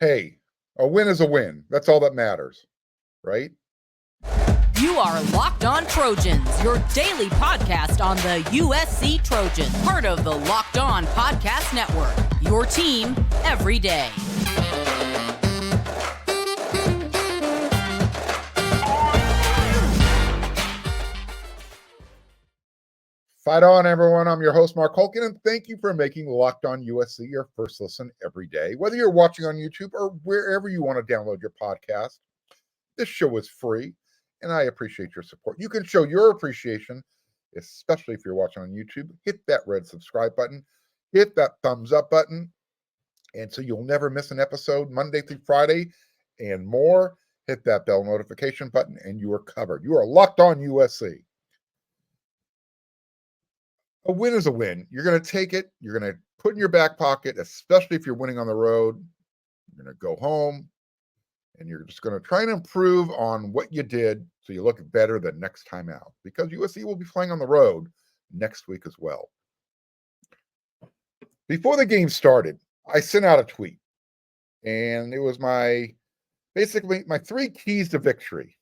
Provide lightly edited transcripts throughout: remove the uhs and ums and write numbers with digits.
Hey, a win is a win. That's all that matters, right? You are Locked On Trojans, your daily podcast on the USC Trojans, part of the Locked On Podcast Network, your team every day. Fight on, everyone. I'm your host, Mark Holkin, and thank you for making Locked On USC your first listen every day. Whether you're watching on YouTube or wherever you want to download your podcast, this show is free, and I appreciate your support. You can show your appreciation, especially if you're watching on YouTube. Hit that red subscribe button, hit that thumbs up button, and so you'll never miss an episode Monday through Friday and more. Hit that bell notification button, and you are covered. You are Locked On USC. A win is a win. You're going to take it. You're going to put in your back pocket, especially if you're winning on the road. You're going to go home, and you're just going to try and improve on what you did so you look better the next time out, because USC will be playing on the road next week as well. Before the game started, I sent out a tweet, and it was basically my 3 keys to victory.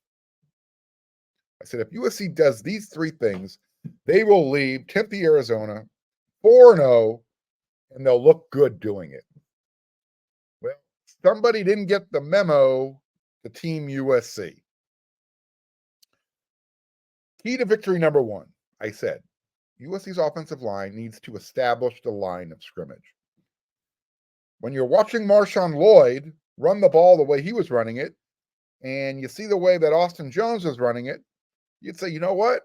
I said, if USC does these 3 things, they will leave Tempe, Arizona 4-0, and they'll look good doing it. Well, somebody didn't get the memo to Team USC. Key to victory number 1, I said, USC's offensive line needs to establish the line of scrimmage. When you're watching Marshawn Lloyd run the ball the way he was running it, and you see the way that Austin Jones was running it, you'd say, you know what?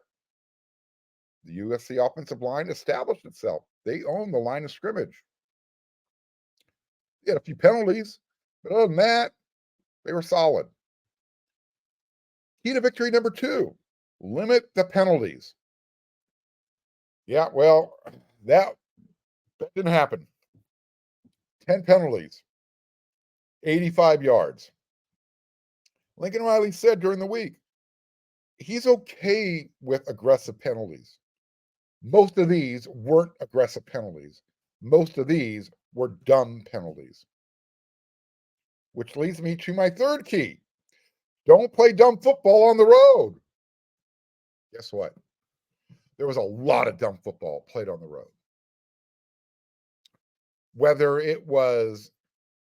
The USC offensive line established itself. They own the line of scrimmage. They had a few penalties, but other than that, they were solid. Key to victory number 2, limit the penalties. Yeah, well, that didn't happen. 10 penalties, 85 yards. Lincoln Riley said during the week, he's okay with aggressive penalties. Most of these weren't aggressive penalties. Most of these were dumb penalties. Which leads me to my 3rd key. Don't play dumb football on the road. Guess what? There was a lot of dumb football played on the road. Whether it was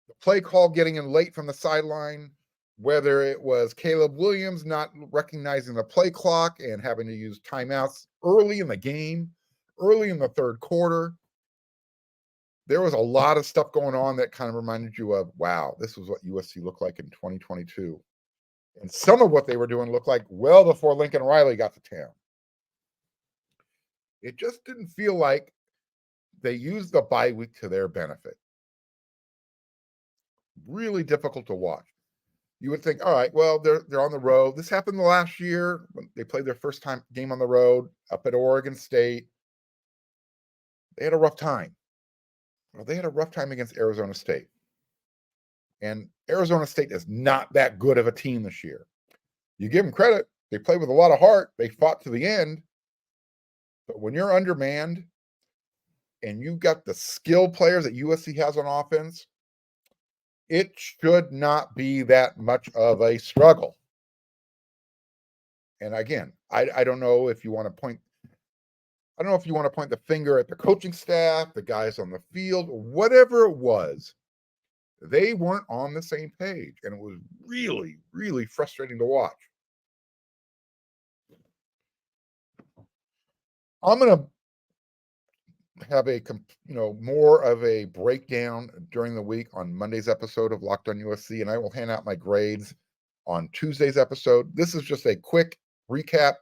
the play call getting in late from the sideline, whether it was Caleb Williams not recognizing the play clock and having to use timeouts early in the game, early in the 3rd quarter. There was a lot of stuff going on that kind of reminded you of, wow, this was what USC looked like in 2022. And some of what they were doing looked like well before Lincoln Riley got to town. It just didn't feel like they used the bye week to their benefit. Really difficult to watch. You would think, all right, well, they're on the road. This happened the last year when they played their first game on the road up at Oregon State. They had a rough time. Well, they had a rough time against Arizona State. And Arizona State is not that good of a team this year. You give them credit. They played with a lot of heart. They fought to the end. But when you're undermanned and you've got the skill players that USC has on offense, it should not be that much of a struggle. And again, I don't know if you want to point. I don't know if you want to point the finger at the coaching staff, the guys on the field, whatever it was. They weren't on the same page, and it was really, really frustrating to watch. I'm going to have a more of a breakdown during the week on Monday's episode of Locked On USC, and I will hand out my grades on Tuesday's episode. This is just a quick recap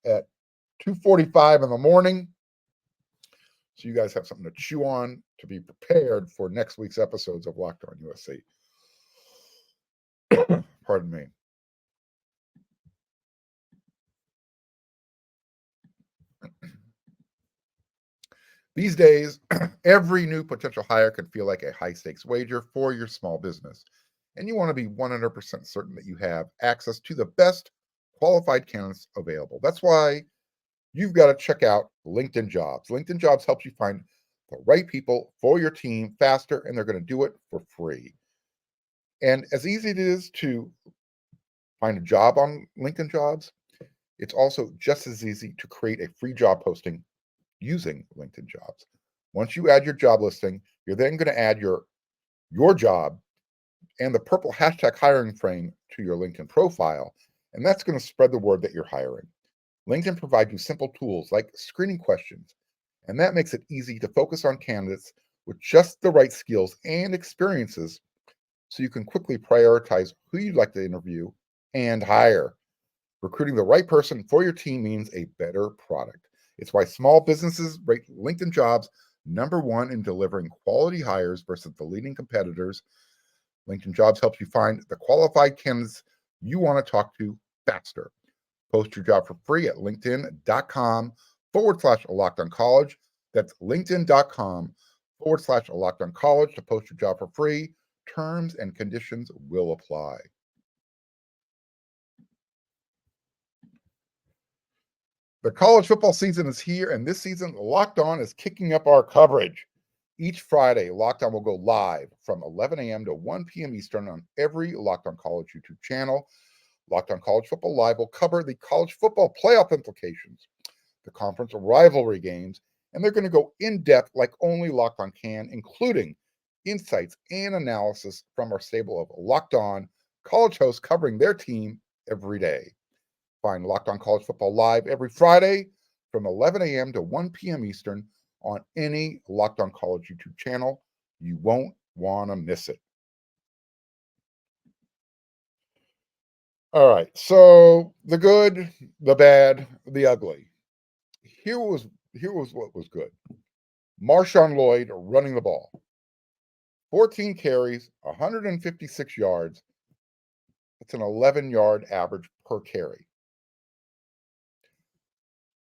at 2:45 in the morning, so you guys have something to chew on to be prepared for next week's episodes of Locked On USC. Pardon me. These days, every new potential hire can feel like a high-stakes wager for your small business, and you want to be 100% certain that you have access to the best qualified candidates available. That's why you've got to check out LinkedIn Jobs. LinkedIn Jobs helps you find the right people for your team faster, and they're going to do it for free. And as easy it is to find a job on LinkedIn Jobs, it's also just as easy to create a free job posting using LinkedIn Jobs. Once you add your job listing, you're then going to add your job and the purple hashtag hiring frame to your LinkedIn profile, and that's going to spread the word that you're hiring. LinkedIn provides you simple tools like screening questions, and that makes it easy to focus on candidates with just the right skills and experiences so you can quickly prioritize who you'd like to interview and hire. Recruiting the right person for your team means a better product. It's why small businesses rate LinkedIn Jobs #1 in delivering quality hires versus the leading competitors. LinkedIn Jobs helps you find the qualified candidates you want to talk to faster. Post your job for free at linkedin.com/LockedOnCollege. That's linkedin.com/LockedOnCollege to post your job for free. Terms and conditions will apply. The college football season is here, and this season, Locked On is kicking up our coverage. Each Friday, Locked On will go live from 11 a.m. to 1 p.m. Eastern on every Locked On College YouTube channel. Locked On College Football Live will cover the college football playoff implications, the conference rivalry games, and they're going to go in depth like only Locked On can, including insights and analysis from our stable of Locked On college hosts covering their team every day. Find Locked On College Football Live every Friday from 11 a.m. to 1 p.m. Eastern on any Locked On College YouTube channel. You won't want to miss it. All right, so the good, the bad, the ugly. Here was what was good. Marshawn Lloyd running the ball. 14 carries, 156 yards. That's an 11-yard average per carry.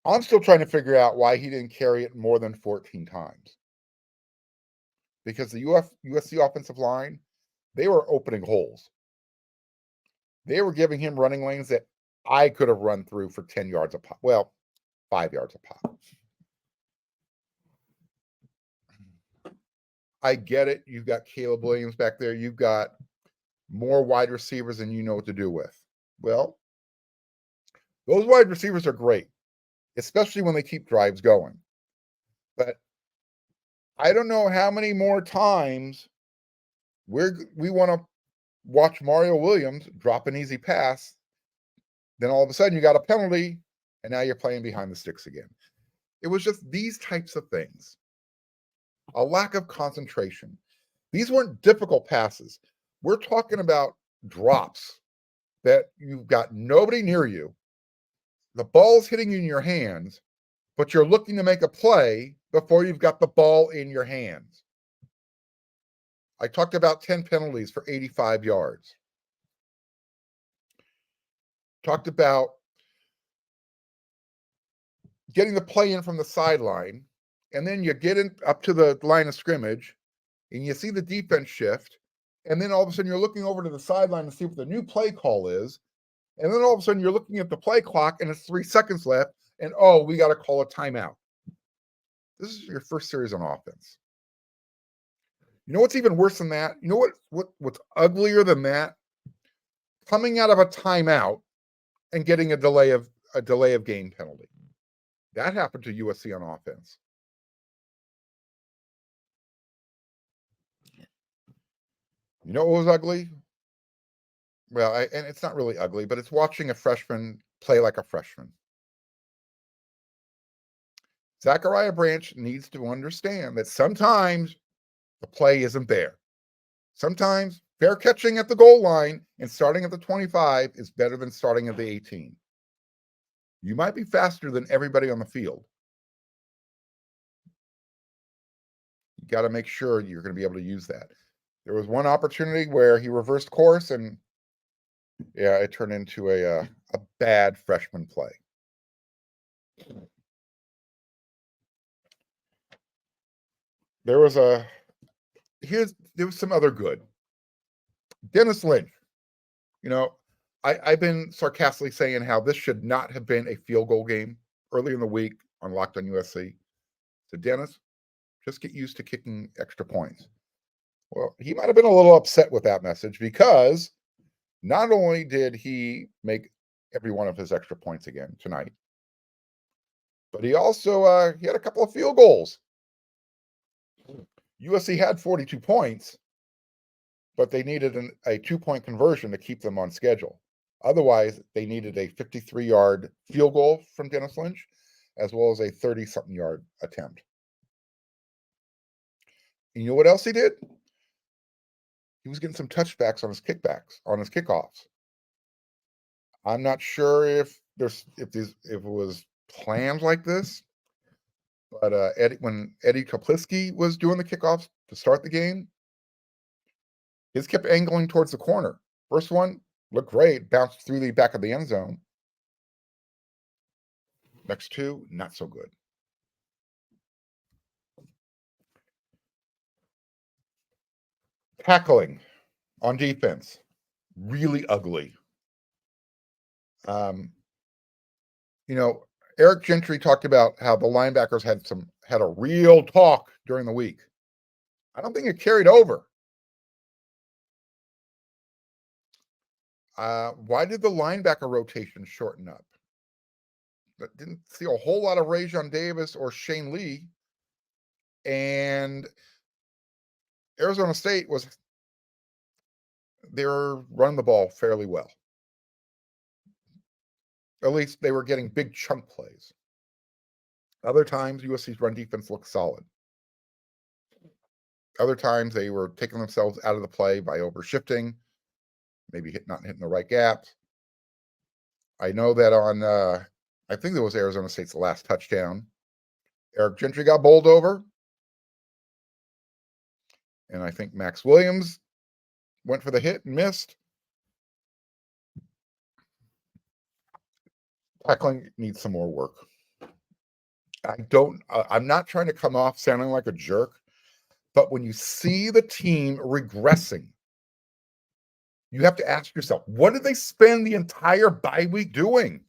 I'm still trying to figure out why he didn't carry it more than 14 times. Because the USC offensive line, they were opening holes. They were giving him running lanes that I could have run through for 10 yards a pop. Well, 5 yards a pop. I get it. You've got Caleb Williams back there. You've got more wide receivers than you know what to do with. Well, those wide receivers are great, especially when they keep drives going. But I don't know how many more times we want to watch Mario Williams drop an easy pass. Then all of a sudden you got a penalty, and now you're playing behind the sticks again. It was just these types of things. A lack of concentration. These weren't difficult passes. We're talking about drops that you've got nobody near you. The ball's hitting you in your hands, but you're looking to make a play before you've got the ball in your hands. I talked about 10 penalties for 85 yards. Talked about getting the play in from the sideline, and then you get in up to the line of scrimmage, and you see the defense shift, and then all of a sudden you're looking over to the sideline to see what the new play call is, and then all of a sudden you're looking at the play clock, and it's 3 seconds left, and oh, we got to call a timeout. This is your first series on offense. You know what's even worse than that? You know what's uglier than that? Coming out of a timeout and getting a delay of game penalty. That happened to USC on offense. You know what was ugly? Well, and it's not really ugly, but it's watching a freshman play like a freshman. Zachariah Branch needs to understand that sometimes the play isn't there. Sometimes fair catching at the goal line and starting at the 25 is better than starting at the 18. You might be faster than everybody on the field. You got to make sure you're going to be able to use that. There was one opportunity where he reversed course, and yeah, it turned into a bad freshman play. There was some other good. Dennis Lynch. You know, I've been sarcastically saying how this should not have been a field goal game early in the week on Locked On USC. So Dennis, just get used to kicking extra points. Well, he might have been a little upset with that message because not only did he make every one of his extra points again tonight, but he also he had a couple of field goals. USC had 42 points, but they needed a 2-point conversion to keep them on schedule. Otherwise, they needed a 53-yard field goal from Dennis Lynch, as well as a 30-something yard attempt. And you know what else he did? He was getting some touchbacks on his kickoffs. I'm not sure if it was planned like this, but when Eddie Kapliski was doing the kickoffs to start the game, his kept angling towards the corner. First one looked great, bounced through the back of the end zone. Next two, not so good. Tackling on defense, really ugly. Eric Gentry talked about how the linebackers had a real talk during the week. I don't think it carried over. Why did the linebacker rotation shorten up? I didn't see a whole lot of Rajon Davis or Shane Lee. And Arizona State they were running the ball fairly well. At least they were getting big chunk plays. Other times, USC's run defense looked solid. Other times, they were taking themselves out of the play by overshifting, maybe not hitting the right gaps. I know that on, I think it was Arizona State's last touchdown, Eric Gentry got bowled over. And I think Max Williams went for the hit and missed. Tackling needs some more work. I'm not trying to come off sounding like a jerk, but when you see the team regressing, you have to ask yourself, what did they spend the entire bye week doing?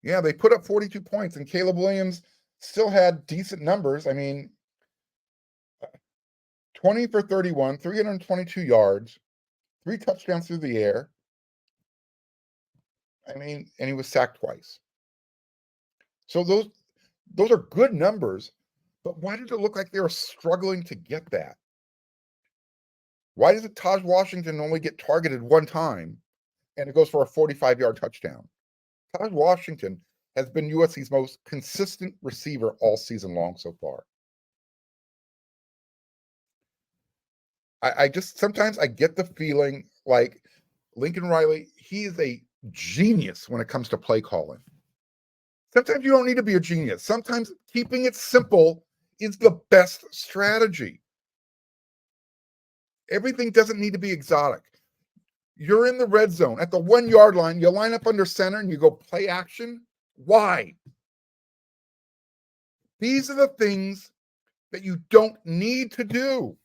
Yeah, they put up 42 points, and Caleb Williams still had decent numbers. I mean, 20 for 31, 322 yards, 3 touchdowns through the air. I mean, and he was sacked twice. So those are good numbers, but why did it look like they were struggling to get that? Why does Taj Washington only get targeted one time and it goes for a 45-yard touchdown? Taj Washington has been USC's most consistent receiver all season long so far. I just sometimes I get the feeling like Lincoln Riley, he is a genius when it comes to play calling. Sometimes you don't need to be a genius. Sometimes keeping it simple is the best strategy. Everything doesn't need to be exotic. You're in the red zone at the 1-yard line. You line up under center and you go play action. Why? These are the things that you don't need to do.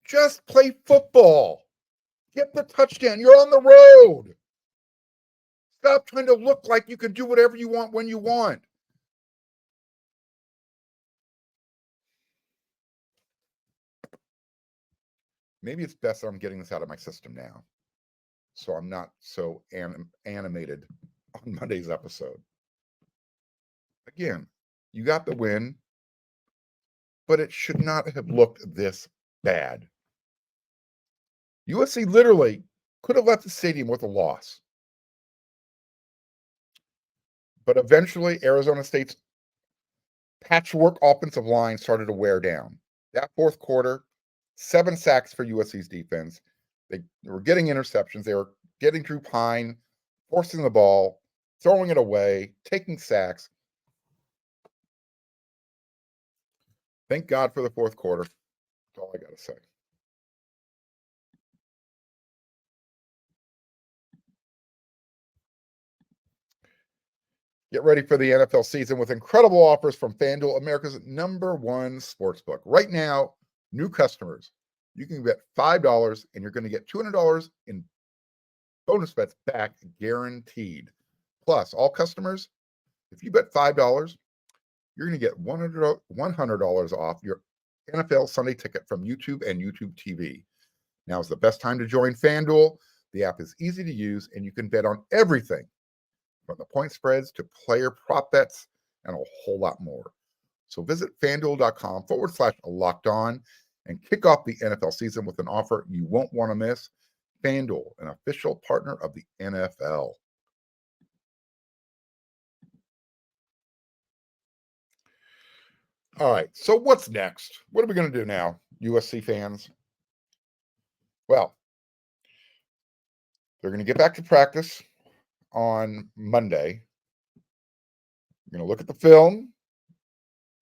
Just play football. Get the touchdown. You're on the road. Stop trying to look like you can do whatever you want when you want. Maybe it's best that I'm getting this out of my system now, so I'm not so animated on Monday's episode. Again, you got the win, but it should not have looked this bad. USC literally could have left the stadium with a loss. But eventually, Arizona State's patchwork offensive line started to wear down. That fourth quarter, 7 sacks for USC's defense. They were getting interceptions. They were getting Drew Pine, forcing the ball, throwing it away, taking sacks. Thank God for the fourth quarter. That's all I got to say. Get ready for the NFL season with incredible offers from FanDuel, America's #1 sportsbook. Right now, new customers, you can bet $5 and you're going to get $200 in bonus bets back guaranteed. Plus, all customers, if you bet $5, you're going to get $100 off your NFL Sunday ticket from YouTube and YouTube TV. Now is the best time to join FanDuel. The app is easy to use, and you can bet on everything from the point spreads to player prop bets and a whole lot more. So visit FanDuel.com/locked-on and kick off the NFL season with an offer you won't want to miss. FanDuel, an official partner of the NFL. All right, so what's next? What are we going to do now, USC fans? Well, they're going to get back to practice on Monday. You're going to look at the film.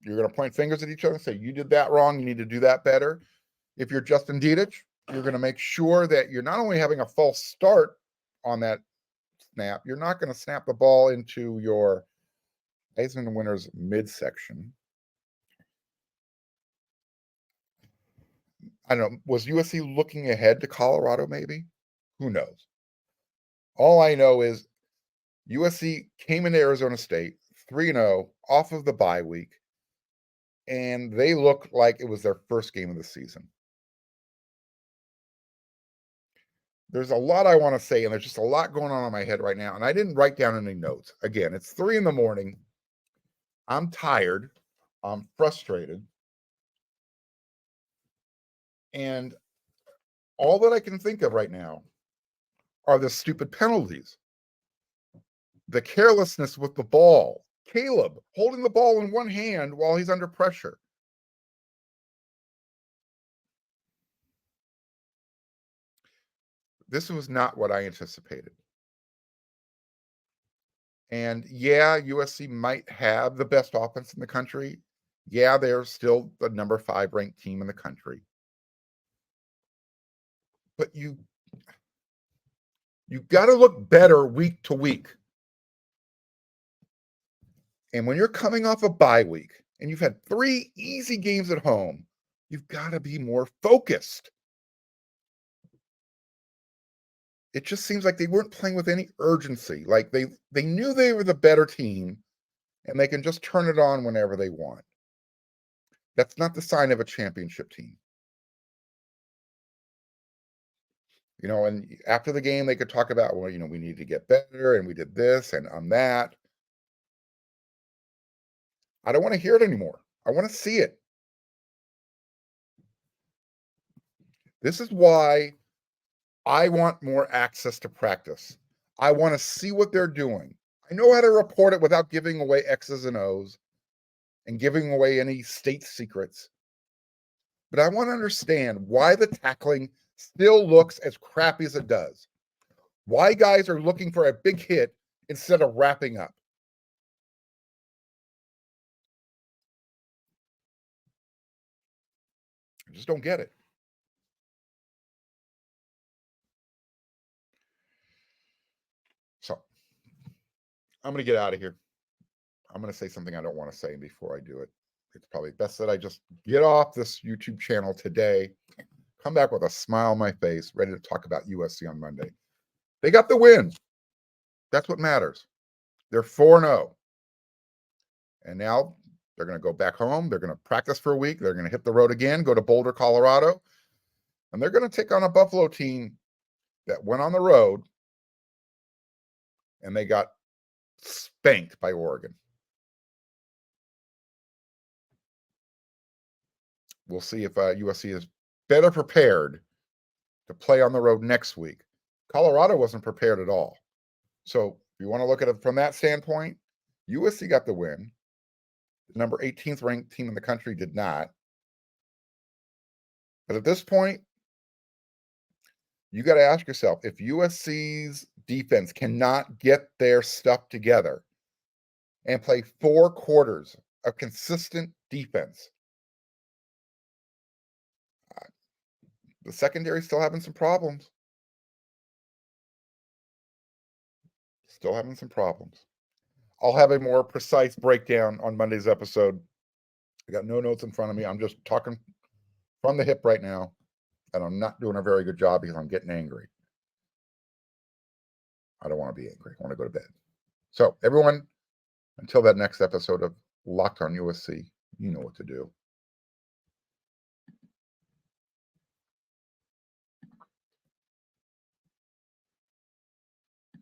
You're going to point fingers at each other and say, you did that wrong. You need to do that better. If you're Justin Dietich, you're going to make sure that you're not only having a false start on that snap, you're not going to snap the ball into your Heisman winner's midsection. I don't know. Was USC looking ahead to Colorado, maybe? Who knows? All I know is USC came into Arizona State 3-0 off of the bye week, and they looked like it was their first game of the season. There's a lot I want to say, and there's just a lot going on in my head right now, and I didn't write down any notes. Again, it's 3 a.m. I'm tired. I'm frustrated. And all that I can think of right now are the stupid penalties, the carelessness with the ball, Caleb holding the ball in one hand while he's under pressure. This was not what I anticipated. And yeah, USC might have the best offense in the country. Yeah, they're still the number 5 ranked team in the country. But you got to look better week to week. And when you're coming off a bye week and you've had 3 easy games at home, you've got to be more focused. It just seems like they weren't playing with any urgency. Like they knew they were the better team and they can just turn it on whenever they want. That's not the sign of a championship team. And after the game, they could talk about, well, we need to get better and we did this and on that. I don't want to hear it anymore. I want to see it. This is why I want more access to practice. I want to see what they're doing. I know how to report it without giving away X's and O's and giving away any state secrets. But I want to understand why the tackling still looks as crappy as it does. Why guys are looking for a big hit instead of wrapping up. I just don't get it. So I'm going to get out of here. I'm going to say something I don't want to say before I do it. It's probably best that I just get off this YouTube channel today, come back with a smile on my face, ready to talk about USC on Monday. They got the win. That's what matters. They're 4-0. And now they're going to go back home. They're going to practice for a week. They're going to hit the road again, go to Boulder, Colorado. And they're going to take on a Buffalo team that went on the road and they got spanked by Oregon. We'll see if USC is better prepared to play on the road next week. Colorado wasn't prepared at all. So if you want to look at it from that standpoint, USC got the win. The number 18th ranked team in the country did not. But at this point, you got to ask yourself, if USC's defense cannot get their stuff together and play 4 quarters of consistent defense, the secondary still having some problems. Still having some problems. I'll have a more precise breakdown on Monday's episode. I got no notes in front of me. I'm just talking from the hip right now, and I'm not doing a very good job because I'm getting angry. I don't want to be angry. I want to go to bed. So, everyone, until that next episode of Locked on USC. You know what to do.